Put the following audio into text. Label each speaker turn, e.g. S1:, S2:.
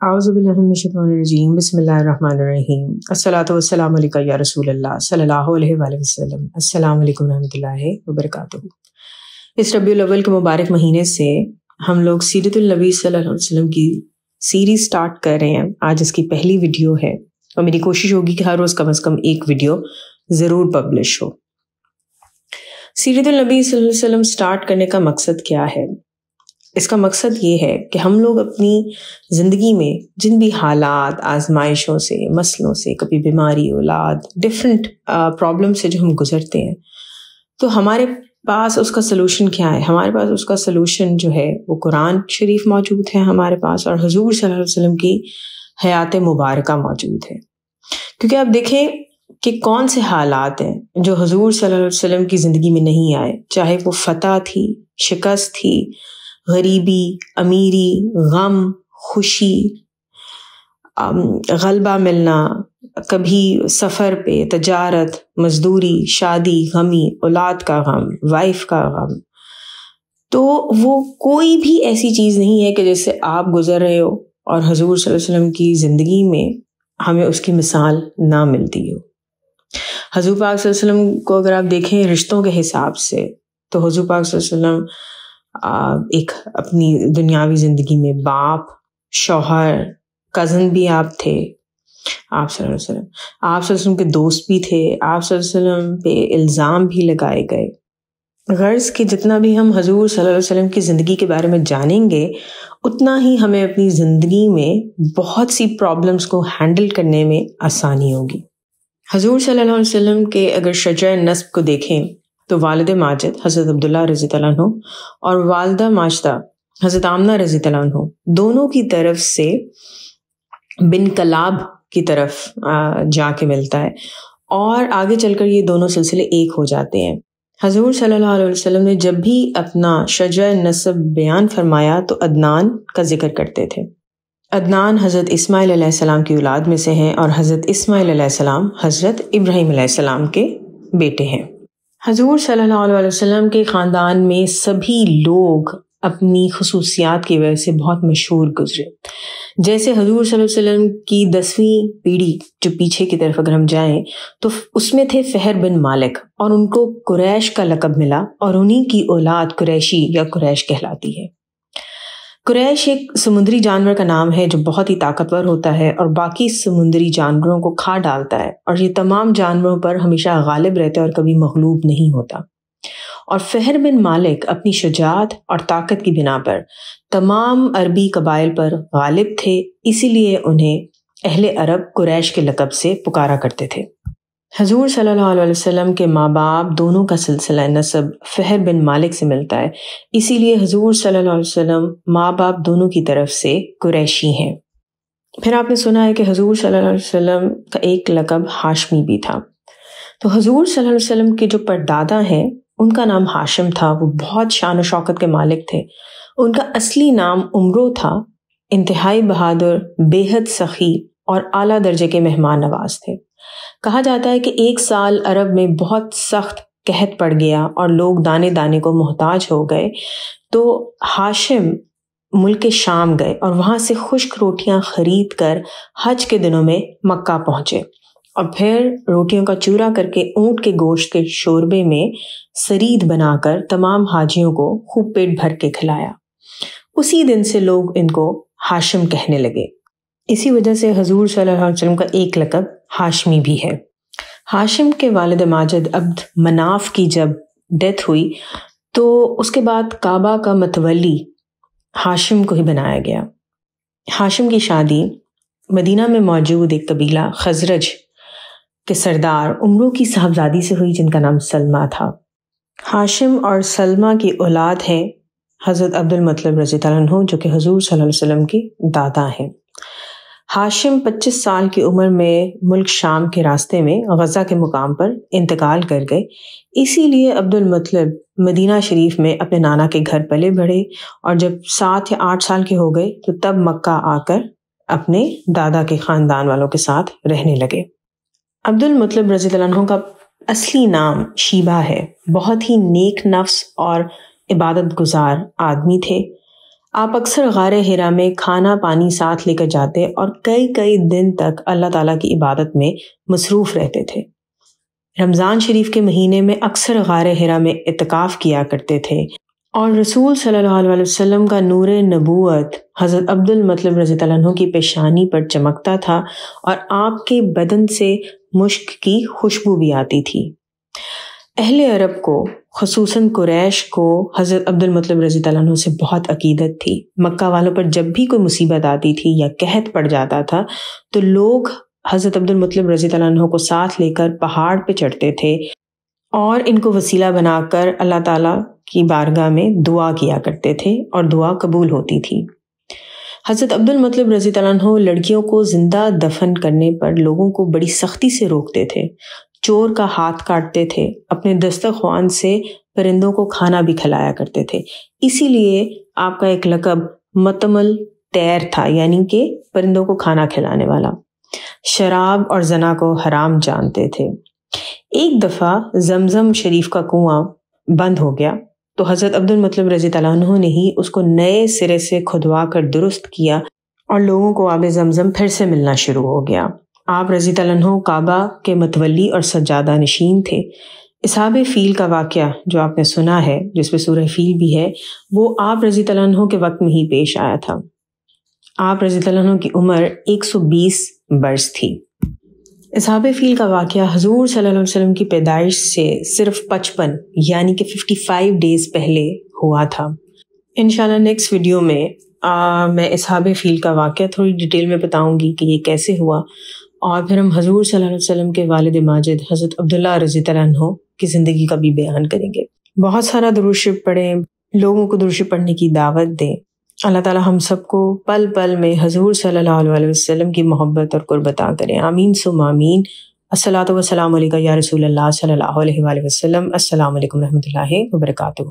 S1: اعوذ باللہ من الشیطان الرجیم بسم اللہ الرحمن الرحیم الصلاۃ والسلام علیکہ یا رسول اللہ صلی اللہ علیہ وآلہ وسلم۔ السلام علیکم ورحمۃ اللہ وبرکاتہ۔ اس ربیع الاول کے مبارک مہینے سے ہم لوگ سیرت النبی صلی اللہ علیہ وسلم کی سیریز سٹارٹ کر رہے ہیں۔ آج اس کی پہلی ویڈیو ہے اور میری کوشش ہوگی کہ ہر روز کم از کم ایک ویڈیو ضرور پبلش ہو۔ سیرت النبی صلی اللہ علیہ وسلم سٹارٹ کرنے کا مقصد کیا ہے؟ اس کا مقصد یہ ہے کہ ہم لوگ اپنی زندگی میں جن بھی حالات، آزمائشوں سے، مسئلوں سے، کبھی بیماری، اولاد، ڈفرینٹ پرابلم سے جو ہم گزرتے ہیں، تو ہمارے پاس اس کا سلوشن کیا ہے؟ ہمارے پاس اس کا سلوشن جو ہے وہ قرآن شریف موجود ہے ہمارے پاس، اور حضور صلی اللہ علیہ وسلم کی حیات مبارکہ موجود ہے۔ کیونکہ آپ دیکھیں کہ کون سے حالات ہیں جو حضور صلی اللہ علیہ وسلم کی زندگی میں نہیں آئے، چاہے وہ فتح تھی، شکست تھی، غریبی، امیری، غم، خوشی، غلبہ ملنا، کبھی سفر پہ، تجارت، مزدوری، شادی، غمی، اولاد کا غم، وائف کا غم۔ تو وہ کوئی بھی ایسی چیز نہیں ہے کہ جس سے آپ گزر رہے ہو اور حضور صلی اللہ علیہ وسلم کی زندگی میں ہمیں اس کی مثال نہ ملتی ہو۔ حضور پاک صلی اللہ علیہ وسلم کو اگر آپ دیکھیں رشتوں کے حساب سے، تو حضور پاک صلی اللہ علیہ وسلم ایک اپنی دنیاوی زندگی میں باپ، شوہر، کزن بھی آپ تھے، آپ صلی اللہ علیہ وسلم، آپ صلی اللہ علیہ وسلم کے دوست بھی تھے، آپ صلی اللہ علیہ وسلم پہ الزام بھی لگائے گئے۔ غرض کہ جتنا بھی ہم حضور صلی اللہ علیہ وسلم کی زندگی کے بارے میں جانیں گے، اتنا ہی ہمیں اپنی زندگی میں بہت سی پرابلمس کو ہینڈل کرنے میں آسانی ہوگی۔ حضور صلی اللہ علیہ وسلم کے اگر شجرہ نسب کو دیکھیں تو والد ماجد حضرت عبداللہ رضی اللہ عنہ اور والدہ ماجدہ حضرت آمنہ رضی اللہ عنہ دونوں کی طرف سے بن کلاب کی طرف جا کے ملتا ہے، اور آگے چل کر یہ دونوں سلسلے ایک ہو جاتے ہیں۔ حضور صلی اللہ علیہ وسلم نے جب بھی اپنا شجرہ نسب بیان فرمایا تو عدنان کا ذکر کرتے تھے۔ عدنان حضرت اسماعیل علیہ السلام کی اولاد میں سے ہیں، اور حضرت اسماعیل علیہ السلام حضرت ابراہیم علیہ السلام کے بیٹے ہیں۔ حضور صلی اللہ علیہ وسلم کے خاندان میں سبھی لوگ اپنی خصوصیات کی وجہ سے بہت مشہور گزرے۔ جیسے حضور صلی اللہ علیہ وسلم کی 10ویں پیڑھی جو پیچھے کی طرف اگر ہم جائیں تو اس میں تھے فہر بن مالک، اور ان کو قریش کا لقب ملا، اور انہی کی اولاد قریشی یا قریش کہلاتی ہے۔ قریش ایک سمندری جانور کا نام ہے جو بہت ہی طاقتور ہوتا ہے اور باقی سمندری جانوروں کو کھا ڈالتا ہے، اور یہ تمام جانوروں پر ہمیشہ غالب رہتا ہے اور کبھی مغلوب نہیں ہوتا۔ اور فہر بن مالک اپنی شجاعت اور طاقت کی بنا پر تمام عربی قبائل پر غالب تھے، اسی لیے انہیں اہل عرب قریش کے لقب سے پکارا کرتے تھے۔ حضور صلی اللہ علیہ وسلم کے ماں باپ دونوں کا سلسلہ نسب فہر بن مالک سے ملتا ہے، اسی لیے حضور صلی اللہ علیہ وسلم ماں باپ دونوں کی طرف سے قریشی ہیں۔ پھر آپ نے سنا ہے کہ حضور صلی اللہ علیہ وسلم کا ایک لقب ہاشمی بھی تھا۔ تو حضور صلی اللہ علیہ وسلم کے جو پردادا ہیں ان کا نام ہاشم تھا، وہ بہت شان و شوکت کے مالک تھے۔ ان کا اصلی نام عمرو تھا، انتہائی بہادر، بے حد سخی اور اعلیٰ درجے کے مہمان نواز تھے۔ کہا جاتا ہے کہ ایک سال عرب میں بہت سخت قحط پڑ گیا اور لوگ دانے دانے کو محتاج ہو گئے، تو ہاشم ملک شام گئے اور وہاں سے خشک روٹیاں خرید کر حج کے دنوں میں مکہ پہنچے، اور پھر روٹیوں کا چورا کر کے اونٹ کے گوشت کے شوربے میں سرید بنا کر تمام حاجیوں کو خوب پیٹ بھر کے کھلایا۔ اسی دن سے لوگ ان کو ہاشم کہنے لگے۔ اسی وجہ سے حضور صلی اللہ علیہ وسلم کا ایک لقب ہاشمی بھی ہے۔ ہاشم کے والد ماجد عبد مناف کی جب ڈیتھ ہوئی تو اس کے بعد کعبہ کا متولی ہاشم کو ہی بنایا گیا۔ ہاشم کی شادی مدینہ میں موجود ایک قبیلہ خزرج کے سردار عمرو کی صاحبزادی سے ہوئی، جن کا نام سلمہ تھا۔ ہاشم اور سلمہ کی اولاد ہے حضرت عبد المطلب رضی اللہ عنہ، جو کہ حضور صلی اللہ علیہ وسلم کی دادا ہیں۔ ہاشم 25 سال کی عمر میں ملک شام کے راستے میں غزہ کے مقام پر انتقال کر گئے، اسی لیے عبد المطلب مدینہ شریف میں اپنے نانا کے گھر پلے بڑھے، اور جب 7 یا 8 سال کے ہو گئے تو تب مکہ آ کر اپنے دادا کے خاندان والوں کے ساتھ رہنے لگے۔ عبد المطلب رضی اللہ عنہ کا اصلی نام شیبہ ہے، بہت ہی نیک نفس اور عبادت گزار آدمی تھے۔ آپ اکثر غار ہرا میں کھانا پانی ساتھ لے کر جاتے اور کئی دن تک اللہ تعالیٰ کی عبادت میں مصروف رہتے تھے۔ رمضان شریف کے مہینے میں اکثر غار ہرا میں اعتکاف کیا کرتے تھے، اور رسول صلی اللہ علیہ وسلم کا نور نبوت حضرت عبد المطلب رضی اللہ عنہ کی پیشانی پر چمکتا تھا، اور آپ کے بدن سے مشک کی خوشبو بھی آتی تھی۔ اہل عرب کو، خصوصاً قریش کو، حضرت عبد المطلب رضی اللہ عنہ سے بہت عقیدت تھی۔ مکہ والوں پر جب بھی کوئی مصیبت آتی تھی یا قحط پڑ جاتا تھا تو لوگ حضرت عبد المطلب رضی اللہ عنہ کو ساتھ لے کر پہاڑ پہ چڑھتے تھے اور ان کو وسیلہ بنا کر اللہ تعالیٰ کی بارگاہ میں دعا کیا کرتے تھے، اور دعا قبول ہوتی تھی۔ حضرت عبد المطلب رضی اللہ عنہ لڑکیوں کو زندہ دفن کرنے پر لوگوں کو بڑی سختی سے روکتے تھے، چور کا ہاتھ کاٹتے تھے، اپنے دسترخوان سے پرندوں کو کھانا بھی کھلایا کرتے تھے۔ اسی لیے آپ کا ایک لقب مطعم طیر تھا، یعنی کہ پرندوں کو کھانا کھلانے والا۔ شراب اور زنا کو حرام جانتے تھے۔ ایک دفعہ زمزم شریف کا کنواں بند ہو گیا تو حضرت عبد المطلب رضی اللہ عنہ نے ہی اس کو نئے سرے سے کھدوا کر درست کیا، اور لوگوں کو آب زمزم پھر سے ملنا شروع ہو گیا۔ آپ رضی اللہ عنہ کعبہ کے متولی اور سجادہ نشین تھے۔ اصحاب فیل کا واقعہ جو آپ نے سنا ہے، جس میں سورہ فیل بھی ہے، وہ آپ رضی اللہ عنہ کے وقت میں ہی پیش آیا تھا۔ آپ رضی اللہ عنہ کی عمر 120 برس تھی۔ اصحاب فیل کا واقعہ حضور صلی اللہ علیہ وسلم کی پیدائش سے صرف 55 یعنی کہ 55 ڈیز پہلے ہوا تھا۔ انشاءاللہ نیکسٹ ویڈیو میں میں اصحاب فیل کا واقعہ تھوڑی ڈیٹیل میں بتاؤں گی کہ یہ کیسے ہوا، اور پھر ہم حضور صلی اللہ علیہ وسلم کے والد ماجد حضرت عبداللہ رضی اللہ عنہ کی زندگی کا بھی بیان کریں گے۔ بہت سارا درود شریف پڑھیں، لوگوں کو درود شریف پڑھنے کی دعوت دیں۔ اللہ تعالیٰ ہم سب کو پل پل میں حضور صلی اللہ علیہ وسلم کی محبت اور قرب عطا کریں، آمین ثم آمین۔ الصلاۃ والسلام علیکہ یا رسول اللہ صلی اللہ علیہ وآلہ وسلم۔ السلام علیکم رحمۃ اللہ وبرکاتہ۔